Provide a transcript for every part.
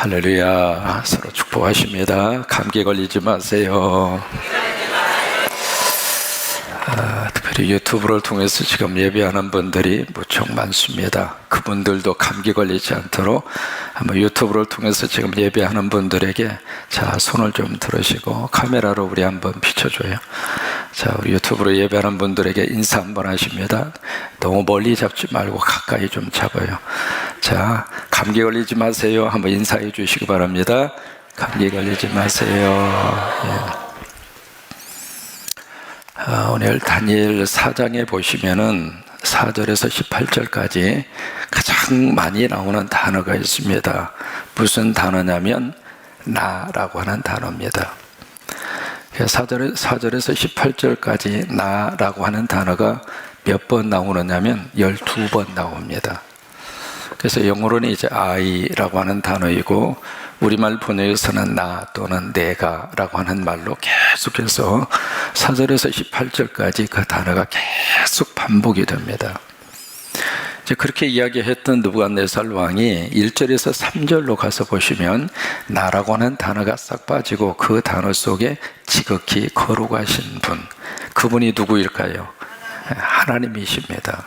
할렐루야. 서로 축복하십니다. 감기 걸리지 마세요. 특별히 유튜브를 통해서 지금 예배하는 분들이 무척 많습니다. 그분들도 감기 걸리지 않도록 한번 유튜브를 통해서 지금 예배하는 분들에게 자, 손을 좀 들으시고 카메라로 우리 한번 비춰줘요. 자, 우리 유튜브로 예배하는 분들에게 인사 한번 하십니다. 너무 멀리 잡지 말고 가까이 좀 잡아요. 자, 감기 걸리지 마세요. 한번 인사해 주시기 바랍니다. 감기 걸리지 마세요. 예. 오늘 다니엘 4장에 보시면은 4절에서 18절까지 가장 많이 나오는 단어가 있습니다. 무슨 단어냐면 나라고 하는 단어입니다. 4절에서 18절까지 나라고 하는 단어가 몇 번 나오느냐면 12번 나옵니다. 그래서 영어로는 이제 I라고 하는 단어이고 우리말 번역에서는 나 또는 내가라고 하는 말로 계속해서 4절에서 18절까지 그 단어가 계속 반복이 됩니다. 이제 그렇게 이야기했던 느부갓네살 왕이 1절에서 3절로 가서 보시면 나라고 하는 단어가 싹 빠지고 그 단어 속에 지극히 거룩하신 분, 그분이 누구일까요? 하나님이십니다.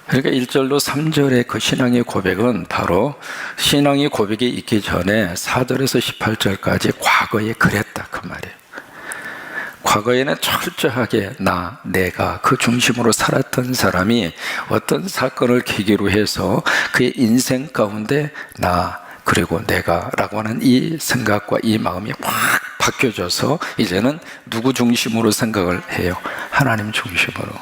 그러니까 1절로 3절의 그 신앙의 고백은 바로 신앙의 고백이 있기 전에 4절에서 18절까지 과거에 그랬다 그 말이에요. 과거에는 철저하게 나, 내가 그 중심으로 살았던 사람이 어떤 사건을 계기로 해서 그의 인생 가운데 나 그리고 내가 라고 하는 이 생각과 이 마음이 확 바뀌어져서 이제는 누구 중심으로 생각을 해요? 하나님 중심으로.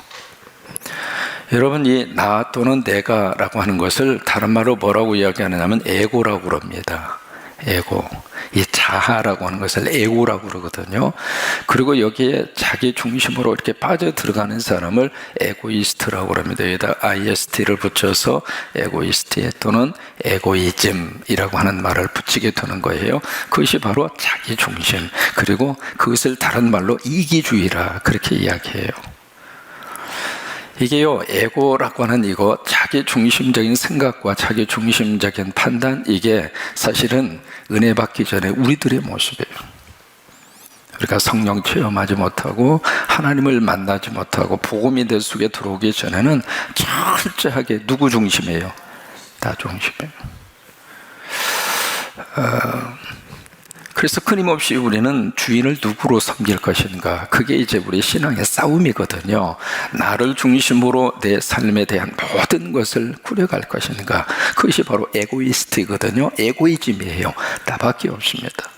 여러분, 이 나 또는 내가 라고 하는 것을 다른 말로 뭐라고 이야기하느냐면 에고라고 그럽니다. 에고. 이 자아라고 하는 것을 에고라고 그러거든요. 그리고 여기에 자기 중심으로 이렇게 빠져 들어가는 사람을 에고이스트라고 합니다. 여기다 IST를 붙여서 에고이스트 또는 에고이즘이라고 하는 말을 붙이게 되는 거예요. 그것이 바로 자기 중심, 그리고 그것을 다른 말로 이기주의라 그렇게 이야기해요. 이게요, 에고라고 하는 이거 자기 중심적인 생각과 자기 중심적인 판단, 이게 사실은 은혜 받기 전에 우리들의 모습이에요. 우리가 성령 체험하지 못하고 하나님을 만나지 못하고 복음이 내 속에 들어오기 전에는 철저하게 누구 중심이에요? 나 중심이에요. 그래서 끊임없이 우리는 주인을 누구로 섬길 것인가, 그게 이제 우리 신앙의 싸움이거든요. 나를 중심으로 내 삶에 대한 모든 것을 꾸려갈 것인가, 그것이 바로 에고이스트거든요. 에고이즘이에요. 나밖에 없습니다.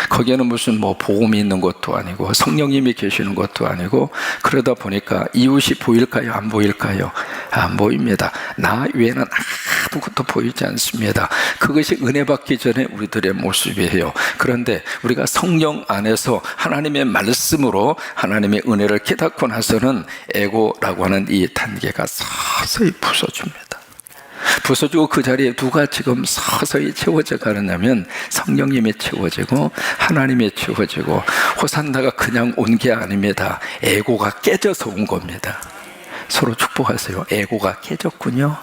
거기에는 무슨 복음이 있는 것도 아니고 성령님이 계시는 것도 아니고, 그러다 보니까 이웃이 보일까요? 안 보일까요? 안 보입니다. 나 외에는 아무것도 보이지 않습니다. 그것이 은혜 받기 전에 우리들의 모습이에요. 그런데 우리가 성령 안에서 하나님의 말씀으로 하나님의 은혜를 깨닫고 나서는 에고라고 하는 이 단계가 서서히 부서집니다. 부서지고 그 자리에 누가 지금 서서히 채워져 가느냐면 성령님이 채워지고 하나님이 채워지고, 호산나가 그냥 온 게 아닙니다. 에고가 깨져서 온 겁니다. 서로 축복하세요. 에고가 깨졌군요.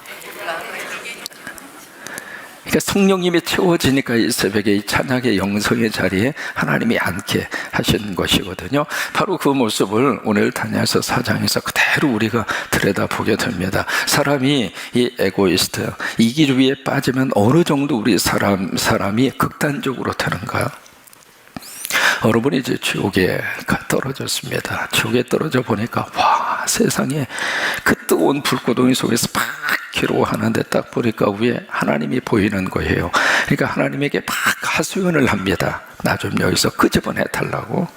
그러니까 성령님이 채워지니까 이 새벽에 이 찬양의 영성의 자리에 하나님이 앉게 하시는 것이거든요. 바로 그 모습을 오늘 다니엘서 4장에서 그대로 우리가 들여다보게 됩니다. 사람이 이 에고이스트, 이기주의에 빠지면 어느 정도 우리 사람이 극단적으로 되는가요? 여러분이 이제 지옥에 떨어졌습니다. 지옥에 떨어져 보니까 와, 세상에 그 뜨거운 불구덩이 속에서 막 기로하는데 딱 보니까 위에 하나님이 보이는 거예요. 그러니까 하나님에게 막 하소연을 합니다. 나 좀 여기서 끄집어내 달라고.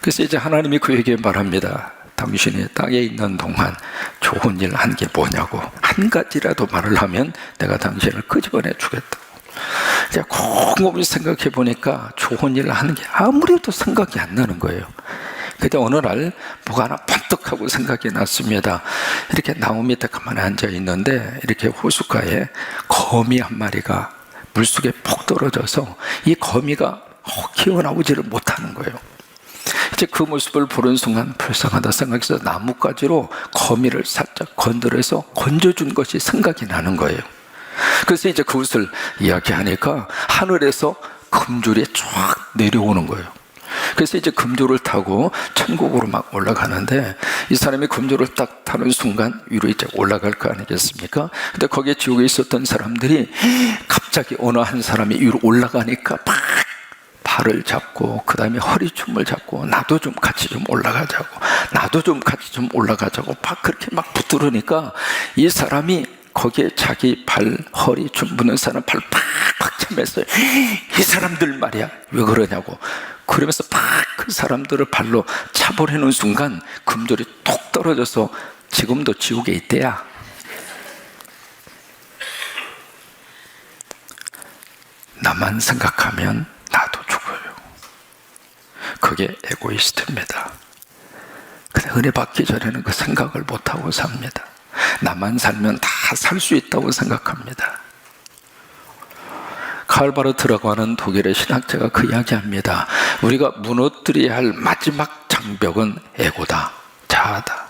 그래서 이제 하나님이 그에게 말합니다. 당신이 땅에 있는 동안 좋은 일 한 게 뭐냐고. 한 가지라도 말을 하면 내가 당신을 끄집어내 주겠다. 곰곰이 생각해 보니까 좋은 일을 하는 게 아무래도 생각이 안 나는 거예요. 그때 어느 날 뭐가 하나 번뜩하고 생각이 났습니다. 이렇게 나무 밑에 가만히 앉아 있는데 이렇게 호숫가에 거미 한 마리가 물속에 푹 떨어져서 이 거미가 기어나오지를 못하는 거예요. 이제 그 모습을 보는 순간 불쌍하다 생각해서 나뭇가지로 거미를 살짝 건드려서 건져준 것이 생각이 나는 거예요. 그래서 이제 그것을 이야기하니까 하늘에서 금줄이 쫙 내려오는 거예요. 그래서 이제 금조를 타고 천국으로 막 올라가는데, 이 사람이 금조를 딱 타는 순간 위로 이제 올라갈 거 아니겠습니까? 근데 거기에 지옥에 있었던 사람들이 갑자기 어느 한 사람이 위로 올라가니까 막 발을 잡고, 그 다음에 허리춤을 잡고, 나도 좀 같이 좀 올라가자고, 나도 좀 같이 좀 올라가자고 막 그렇게 막 붙들으니까, 이 사람이 거기에 자기 발, 허리 춤 붙는 사람 발 팍팍 차면서, 이 사람들 말이야 왜 그러냐고, 그러면서 팍 그 사람들을 발로 차버리는 순간 금줄이 톡 떨어져서 지금도 지옥에 있대야. 나만 생각하면 나도 죽어요. 그게 에고이스트입니다. 근데 은혜 받기 전에는 그 생각을 못하고 삽니다. 나만 살면 다 살 수 있다고 생각합니다. 칼 바르트라고 하는 독일의 신학자가 그 이야기합니다. 우리가 무너뜨려야 할 마지막 장벽은 에고다, 자아다.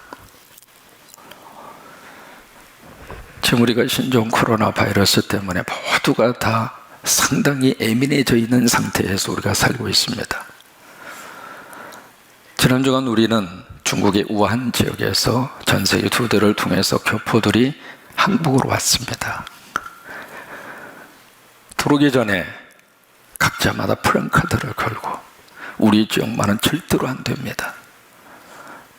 지금 우리가 신종 코로나 바이러스 때문에 모두가 다 상당히 예민해져 있는 상태에서 우리가 살고 있습니다. 지난 주간 우리는 중국의 우한 지역에서 전세계 2대를 통해서 교포들이 한국으로 왔습니다. 들어오기 전에 각자마다 플랜카드를 걸고, 우리 지역만은 절대로 안 됩니다.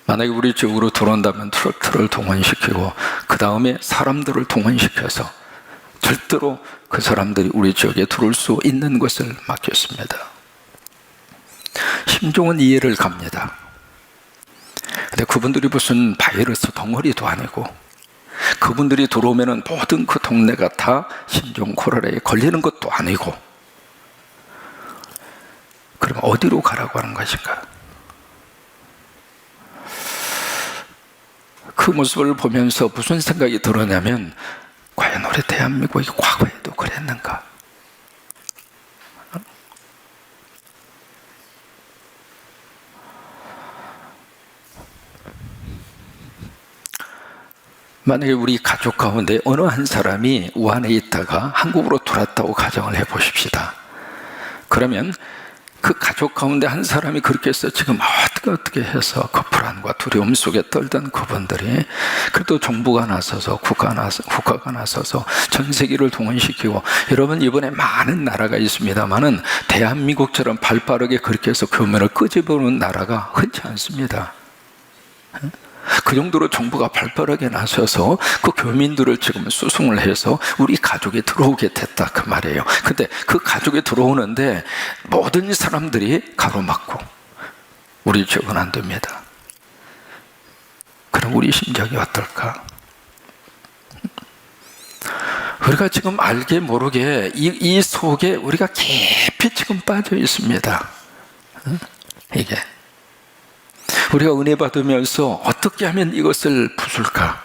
만약에 우리 지역으로 들어온다면 트럭트를 동원시키고, 그 다음에 사람들을 동원시켜서 절대로 그 사람들이 우리 지역에 들어올 수 있는 것을 막겠습니다. 심정은 이해를 갑니다. 근데 그분들이 무슨 바이러스 덩어리도 아니고, 그분들이 들어오면 모든 그 동네가 다 신종 코로나에 걸리는 것도 아니고, 그럼 어디로 가라고 하는 것인가? 그 모습을 보면서 무슨 생각이 들었냐면, 과연 우리 대한민국이 과거에도 그랬는가? 만약에 우리 가족 가운데 어느 한 사람이 우한에 있다가 한국으로 돌아왔다고 가정을 해보십시다. 그러면 그 가족 가운데 한 사람이 그렇게 해서 지금 어떻게 해서 그 불안과 두려움 속에 떨던 그분들이, 그래도 정부가 나서서 국가가 나서서 전 세계를 동원시키고, 여러분 이번에 많은 나라가 있습니다만은 대한민국처럼 발빠르게 그렇게 해서 교면을 끄집어오는 나라가 흔치 않습니다. 그 정도로 정부가 발빠르게 나서서 그 교민들을 지금 수송을 해서 우리 가족에 들어오게 됐다, 그 말이에요. 근데 그 가족에 들어오는데 모든 사람들이 가로막고 우리 지역은 안 됩니다. 그럼 우리 심정이 어떨까? 우리가 지금 알게 모르게 이 속에 우리가 깊이 지금 빠져 있습니다. 이게 우리가 은혜 받으면서 어떻게 하면 이것을 부술까?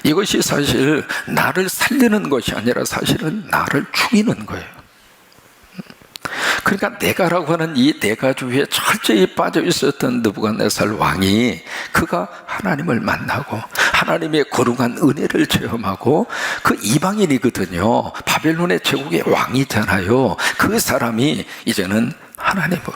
이것이 사실 나를 살리는 것이 아니라 사실은 나를 죽이는 거예요. 그러니까 내가라고 하는 이 내가주의에 철저히 빠져 있었던 느부갓네살 왕이, 그가 하나님을 만나고 하나님의 거룩한 은혜를 체험하고, 그 이방인이거든요. 바벨론의 제국의 왕이잖아요. 그 사람이 이제는 하나님으로,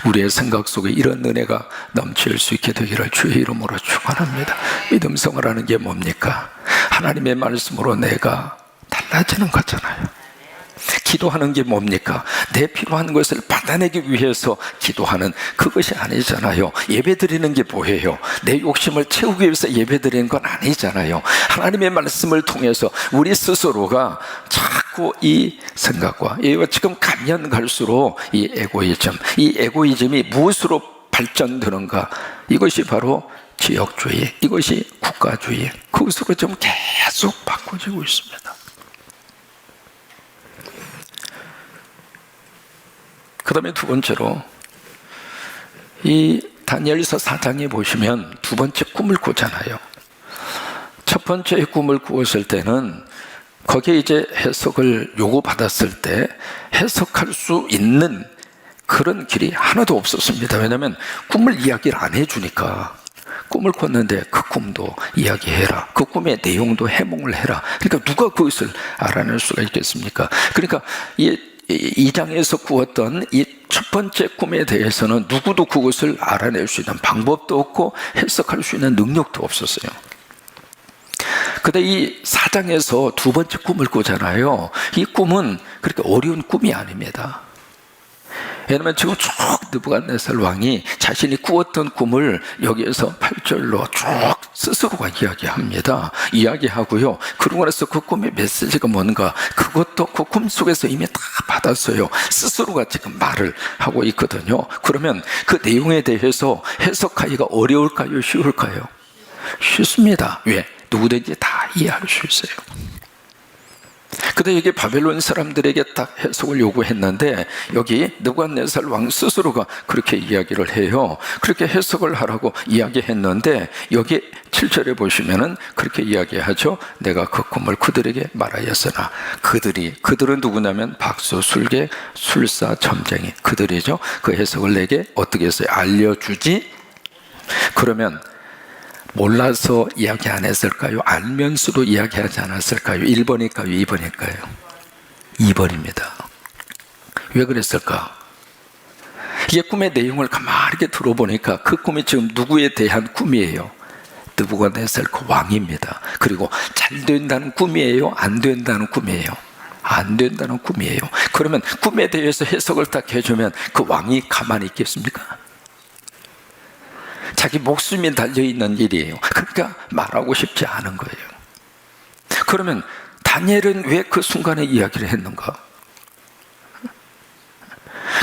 우리의 생각 속에 이런 은혜가 넘칠 수 있게 되기를 주의 이름으로 축원합니다. 믿음 생활하는 게 뭡니까? 하나님의 말씀으로 내가 달라지는 거잖아요. 기도하는 게 뭡니까? 내 필요한 것을 받아내기 위해서 기도하는 그것이 아니잖아요. 예배드리는 게 뭐예요? 내 욕심을 채우기 위해서 예배드리는 건 아니잖아요. 하나님의 말씀을 통해서 우리 스스로가 자꾸 이 생각과, 지금 가면 갈수록 이 에고이즘이 무엇으로 발전되는가? 이것이 바로 지역주의, 이것이 국가주의, 그것으로 좀 계속 바꿔지고 있습니다. 그 다음에 두 번째로, 이 다니엘서 4장에 보시면 두 번째 꿈을 꾸잖아요. 첫 번째 꿈을 꾸었을 때는 거기에 이제 해석을 요구받았을 때 해석할 수 있는 그런 길이 하나도 없었습니다. 왜냐하면 꿈을 이야기를 안 해주니까. 꿈을 꿨는데 그 꿈도 이야기해라. 그 꿈의 내용도 해몽을 해라. 그러니까 누가 그것을 알아낼 수가 있겠습니까? 그러니까 이 장에서 꾸었던 이 첫 번째 꿈에 대해서는 누구도 그것을 알아낼 수 있는 방법도 없고 해석할 수 있는 능력도 없었어요. 근데 이 4장에서 두 번째 꿈을 꾸잖아요. 이 꿈은 그렇게 어려운 꿈이 아닙니다. 왜냐하면 지금 쭉 느부갓네살 왕이 자신이 꾸었던 꿈을 여기에서 8절로 쭉 스스로가 이야기하고요. 그러고 나서 그 꿈의 메시지가 뭔가 그것도 그 꿈 속에서 이미 다 받았어요. 스스로가 지금 말을 하고 있거든요. 그러면 그 내용에 대해서 해석하기가 어려울까요? 쉬울까요? 쉽습니다. 왜? 누구든지 다 이해할 수 있어요. 근데 이게 바벨론 사람들에게 딱 해석을 요구했는데 여기 느부갓네살 왕 스스로가 그렇게 이야기를 해요. 그렇게 해석을 하라고 이야기했는데 여기 7절에 보시면은 그렇게 이야기하죠. 내가 그 꿈을 그들에게 말하였으나 그들은 누구냐면 박수, 술개, 술사, 점쟁이 그들이죠. 그 해석을 내게 어떻게 해서 알려주지? 그러면 몰라서 이야기 안 했을까요? 알면서도 이야기하지 않았을까요? 1번일까요? 2번일까요? 2번입니다. 왜 그랬을까? 이게 꿈의 내용을 가만히 이렇게 들어보니까 그 꿈이 지금 누구에 대한 꿈이에요? 느부갓네살 그 왕입니다. 그리고 잘 된다는 꿈이에요? 안 된다는 꿈이에요? 안 된다는 꿈이에요. 그러면 꿈에 대해서 해석을 딱 해주면 그 왕이 가만히 있겠습니까? 자기 목숨이 달려있는 일이에요. 그러니까 말하고 싶지 않은 거예요. 그러면 다니엘은 왜 그 순간에 이야기를 했는가?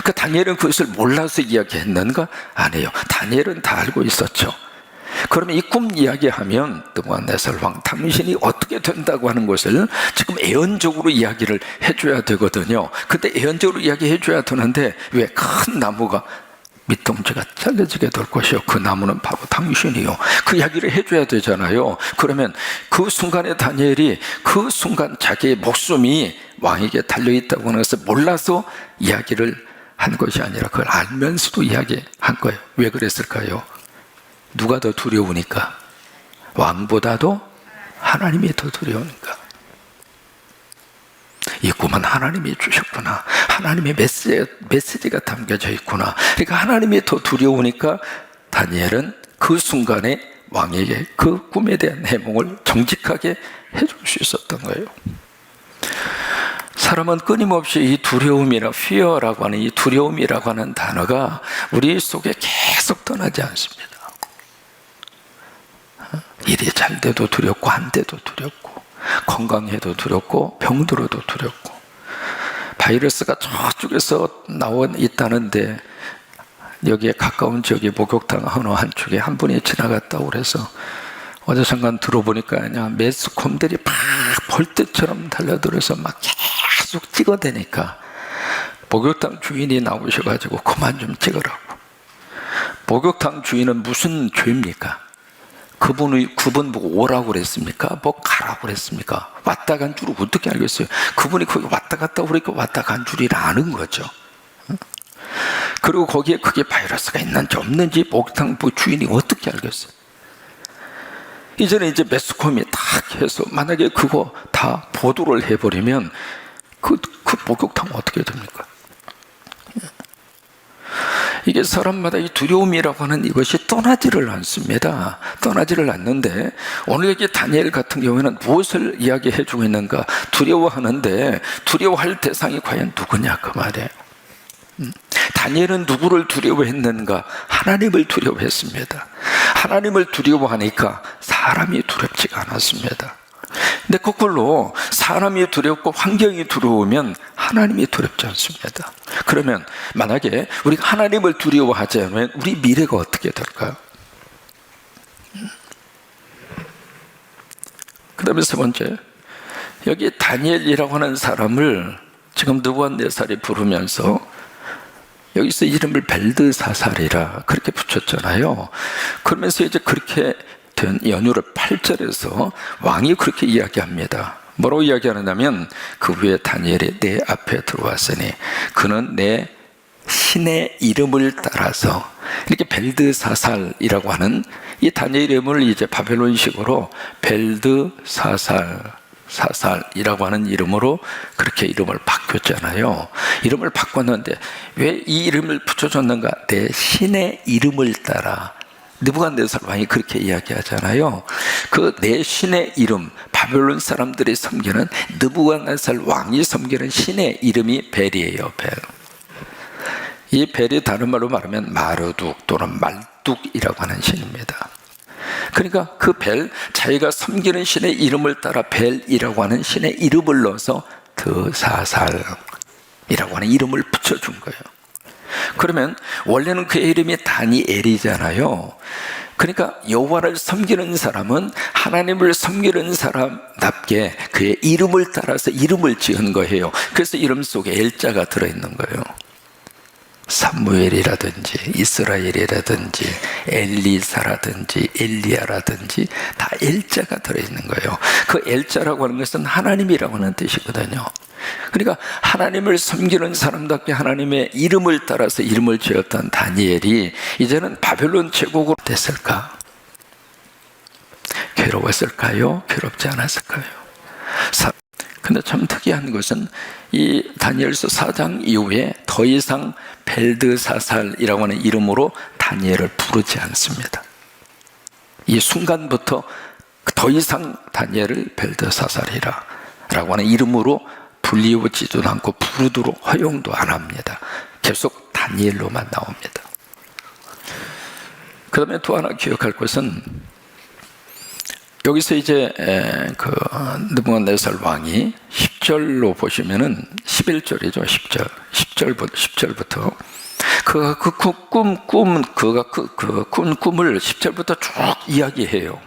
그 다니엘은 그것을 몰라서 이야기했는가? 아니에요. 다니엘은 다 알고 있었죠. 그러면 이 꿈 이야기하면 느부갓네살 왕 당신이 어떻게 된다고 하는 것을 지금 예언적으로 이야기를 해줘야 되거든요. 근데 예언적으로 이야기해줘야 되는데 왜 큰 나무가 밑동지가 잘려지게 될 것이요 그 나무는 바로 당신이요. 그 이야기를 해줘야 되잖아요. 그러면 그 순간에 다니엘이 그 순간 자기의 목숨이 왕에게 달려있다고 하는 것을 몰라서 이야기를 한 것이 아니라 그걸 알면서도 이야기한 거예요. 왜 그랬을까요? 누가 더 두려우니까? 왕보다도 하나님이 더 두려우니까. 이 꿈은 하나님이 주셨구나. 하나님의 메시지가 담겨져 있구나. 그러니까 하나님이 더 두려우니까 다니엘은 그 순간에 왕에게 그 꿈에 대한 해몽을 정직하게 해줄 수 있었던 거예요. 사람은 끊임없이 이 두려움이나 fear라고 하는 이 두려움이라고 하는 단어가 우리 속에 계속 떠나지 않습니다. 일이 잘 돼도 두렵고 안 돼도 두렵고 건강해도 두렵고 병들어도 두렵고 바이러스가 저쪽에서 나와 있다는데 여기에 가까운 지역의 목욕탕 어느 한쪽에 한 분이 지나갔다고 그래서 어제 잠깐 들어보니까 그냥 매스컴들이 막 벌떼처럼 달려들어서 막 계속 찍어대니까 목욕탕 주인이 나오셔가지고 그만 좀 찍으라고. 목욕탕 주인은 무슨 죄입니까? 그분 보고 오라고 그랬습니까? 뭐 가라고 그랬습니까? 왔다 간 줄을 어떻게 알겠어요? 그분이 거기 왔다 갔다 그러니까 왔다 간 줄이 아는 거죠. 그리고 거기에 그게 바이러스가 있는지 없는지 목욕탕 주인이 어떻게 알겠어요? 이전에 이제 매스컴이 딱 해서 만약에 그거 다 보도를 해버리면 그 목욕탕 어떻게 됩니까? 이게 사람마다 이 두려움이라고 하는 이것이 떠나지를 않습니다. 떠나지를 않는데 오늘 여기 다니엘 같은 경우에는 무엇을 이야기해 주고 있는가? 두려워하는데 두려워할 대상이 과연 누구냐 그 말이에요. 다니엘은 누구를 두려워했는가? 하나님을 두려워했습니다. 하나님을 두려워하니까 사람이 두렵지가 않았습니다. 근데 거꾸로 사람이 두렵고 환경이 두려우면 하나님이 두렵지 않습니다. 그러면 만약에 우리가 하나님을 두려워하자면 우리 미래가 어떻게 될까요? 그 다음에 세 번째, 여기 다니엘이라고 하는 사람을 지금 느부갓네살이 부르면서 여기서 이름을 벨드사살이라 그렇게 붙였잖아요. 그러면서 이제 그렇게 된 연유를 8절에서 왕이 그렇게 이야기합니다. 뭐라고 이야기하느냐면 그 후에 다니엘이 내 앞에 들어왔으니 그는 내 신의 이름을 따라서 이렇게 벨드사살이라고 하는 이 다니엘 이름을 이제 바벨론식으로 사살이라고 하는 이름으로 그렇게 이름을 바뀌었잖아요. 이름을 바꿨는데 왜 이 이름을 붙여줬는가? 내 신의 이름을 따라. 느부갓네살 왕이 그렇게 이야기하잖아요. 그 내 신의 이름, 바벨론 사람들이 섬기는 느부갓네살 왕이 섬기는 신의 이름이 벨이에요. 벨. 이 벨이 다른 말로 말하면 마르둑 또는 말뚝이라고 하는 신입니다. 그러니까 그 벨, 자기가 섬기는 신의 이름을 따라 벨이라고 하는 신의 이름을 넣어서 드사살이라고 하는 이름을 붙여준 거예요. 그러면 원래는 그의 이름이 다니엘이잖아요. 그러니까 여호와를 섬기는 사람은 하나님을 섬기는 사람답게 그의 이름을 따라서 이름을 지은 거예요. 그래서 이름 속에 엘자가 들어있는 거예요. 사무엘이라든지 이스라엘이라든지 엘리사라든지 엘리야라든지 다 엘자가 들어있는 거예요. 그 엘자라고 하는 것은 하나님이라고 하는 뜻이거든요. 그러니까 하나님을 섬기는 사람답게 하나님의 이름을 따라서 이름을 지었던 다니엘이 이제는 바벨론 제국으로 됐을까? 괴로웠을까요? 괴롭지 않았을까요? 근데 참 특이한 것은 이 다니엘서 4장 이후에 더 이상 벨드사살이라고 하는 이름으로 다니엘을 부르지 않습니다. 이 순간부터 더 이상 다니엘을 벨드사살이라 라고 하는 이름으로 불리우지도 않고 부르도록 허용도 안 합니다. 계속 다니엘로만 나옵니다. 그 다음에 또 하나 기억할 것은 여기서 이제 그 느부갓네살 왕이 10절로 보시면은 11절이죠. 10절부터 그가 그가 꾼 꿈을 10절부터 쭉 이야기해요.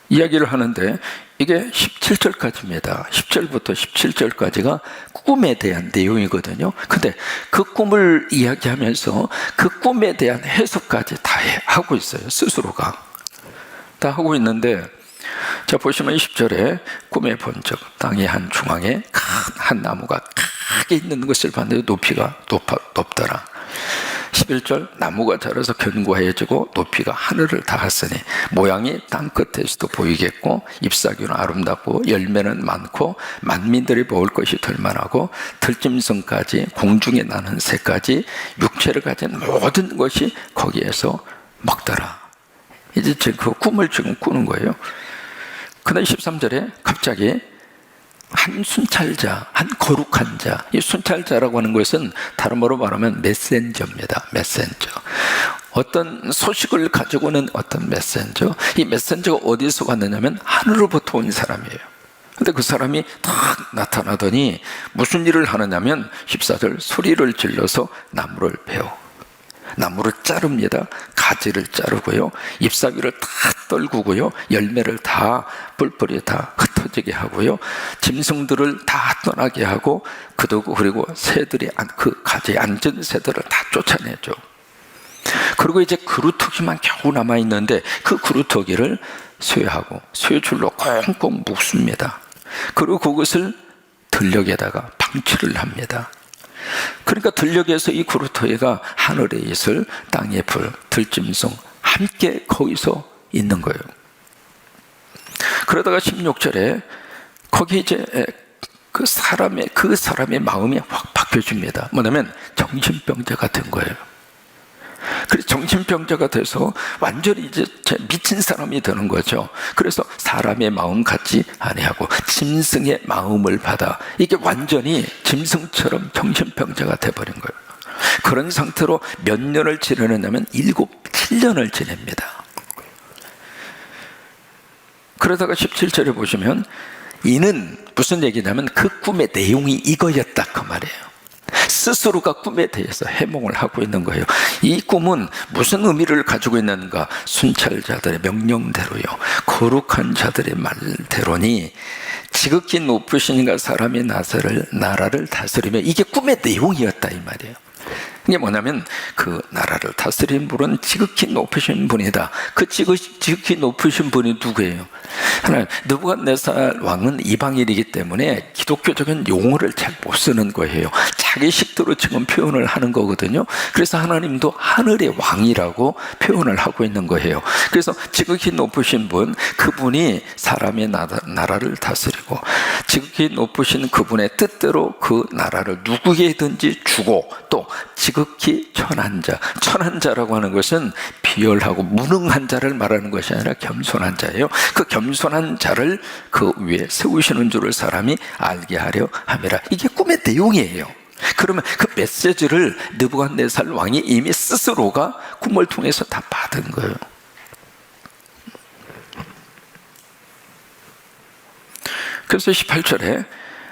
이야기를 하는데 이게 17절까지입니다. 10절부터 17절까지가 꿈에 대한 내용이거든요. 근데 그 꿈을 이야기하면서 그 꿈에 대한 해석까지 다 하고 있어요. 스스로가 다 하고 있는데, 자 보시면 10절에 꿈에 본 적 땅의 한 중앙에 한 나무가 크게 있는 것을 봤는데 높이가 높더라. 11절 나무가 자라서 견고해지고 높이가 하늘을 닿았으니 모양이 땅 끝에서도 보이겠고 잎사귀는 아름답고 열매는 많고 만민들이 먹을 것이 될 만하고 들짐승까지 공중에 나는 새까지 육체를 가진 모든 것이 거기에서 먹더라. 이제 그 꿈을 지금 꾸는 거예요. 그다음 13절에 갑자기 한 순찰자, 한 거룩한 자. 이 순찰자라고 하는 것은 다른 말로 말하면 메신저입니다. 메신저. 어떤 소식을 가지고 오는 어떤 메신저. 이 메신저가 어디서 왔느냐면 하늘로부터 온 사람이에요. 근데 그 사람이 딱 나타나더니 무슨 일을 하느냐면 14절 소리를 질러서 나무를 베어. 나무를 자릅니다. 가지를 자르고요. 잎사귀를 다 떨구고요. 열매를 다 뿔뿔이 다 흩어지게 하고요. 짐승들을 다 떠나게 하고 그리고 새들이 그 가지에 앉은 새들을 다 쫓아내죠. 그리고 이제 그루터기만 겨우 남아있는데 그 그루터기를 쇠하고 쇠줄로 꽁꽁 묶습니다. 그리고 그것을 들녘에다가 방치를 합니다. 그러니까 들녘에서 이 그루터기가 하늘에 있을 땅의 불, 들짐승 함께 거기서 있는 거예요. 그러다가 16절에 거기 이제 그 사람의 마음이 확 바뀌어집니다. 뭐냐면 정신병자가 된 거예요. 그래서 정신병자가 돼서 완전히 이제 미친 사람이 되는 거죠. 그래서 사람의 마음 같지 아니하고 짐승의 마음을 받아 이게 완전히 짐승처럼 정신병자가 돼버린 거예요. 그런 상태로 몇 년을 지내느냐면 7년을 지냅니다. 그러다가 17절에 보시면 이는 무슨 얘기냐면 그 꿈의 내용이 이거였다 그 말이에요. 스스로가 꿈에 대해서 해몽을 하고 있는 거예요. 이 꿈은 무슨 의미를 가지고 있는가? 순찰자들의 명령대로요, 거룩한 자들의 말대로니 지극히 높으신 이가 사람의 나라를 다스리며, 이게 꿈의 내용이었다 이 말이에요. 이게 뭐냐면 그 나라를 다스리는 분은 지극히 높으신 분이다. 그 지극히 높으신 분이 누구예요? 하나님, 느부갓네살 왕은 이방인이기 때문에 기독교적인 용어를 잘 못 쓰는 거예요. 자기 식대로 지금 표현을 하는 거거든요. 그래서 하나님도 하늘의 왕이라고 표현을 하고 있는 거예요. 그래서 지극히 높으신 분, 그분이 사람의 나라를 다스리고 지극히 높으신 그분의 뜻대로 그 나라를 누구에게든지 주고, 또 지극히 천한 자, 천한 자라고 하는 것은 비열하고 무능한 자를 말하는 것이 아니라 겸손한 자예요. 그 겸손한 자를 그 위에 세우시는 줄을 사람이 알게 하려 함이라. 이게 꿈의 내용이에요. 그러면 그 메시지를 느부갓네살 왕이 이미 스스로가 꿈을 통해서 다 받은 거예요. 그래서 18절에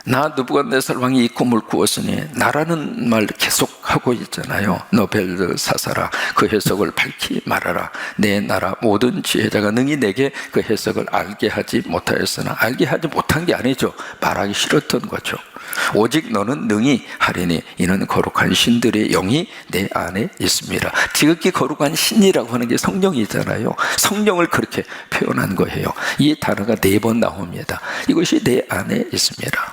나 느부갓네살 왕이 이 꿈을 꾸었으니, 나라는 말 계속 하고 있잖아요. 너 벨드사사라, 그 해석을 밝히 말하라. 내 나라 모든 지혜자가 능히 내게 그 해석을 알게 하지 못하였으나, 알게 하지 못한 게 아니죠. 말하기 싫었던 거죠. 오직 너는 능히 하리니 이는 거룩한 신들의 영이 내 안에 있습니다. 지극히 거룩한 신이라고 하는 게 성령이잖아요. 성령을 그렇게 표현한 거예요. 이 단어가 4번 나옵니다. 이것이 내 안에 있습니다.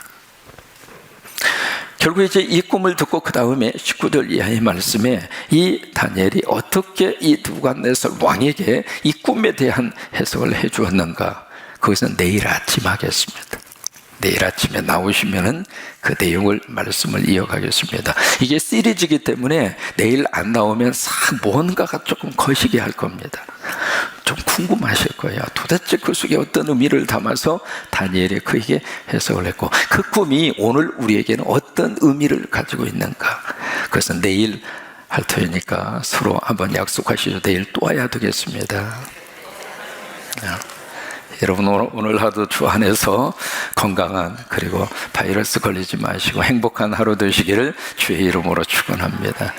결국 이제 이 꿈을 듣고 그 다음에 19절 이하의 말씀에 이 다니엘이 어떻게 이 느부갓네살 왕에게 이 꿈에 대한 해석을 해 주었는가, 그것은 내일 아침 하겠습니다. 내일 아침에 나오시면은 그 내용을 말씀을 이어가겠습니다. 이게 시리즈이기 때문에 내일 안 나오면 뭔가가 조금 거시기 할 겁니다. 좀 궁금하실 거예요. 도대체 그 속에 어떤 의미를 담아서 다니엘이 그에게 해석을 했고, 그 꿈이 오늘 우리에게는 어떤 의미를 가지고 있는가, 그것은 내일 할 터이니까 서로 한번 약속하시죠. 내일 또 와야 되겠습니다. 여러분, 오늘 하루 주 안에서 건강한, 그리고 바이러스 걸리지 마시고 행복한 하루 되시기를 주의 이름으로 축원합니다.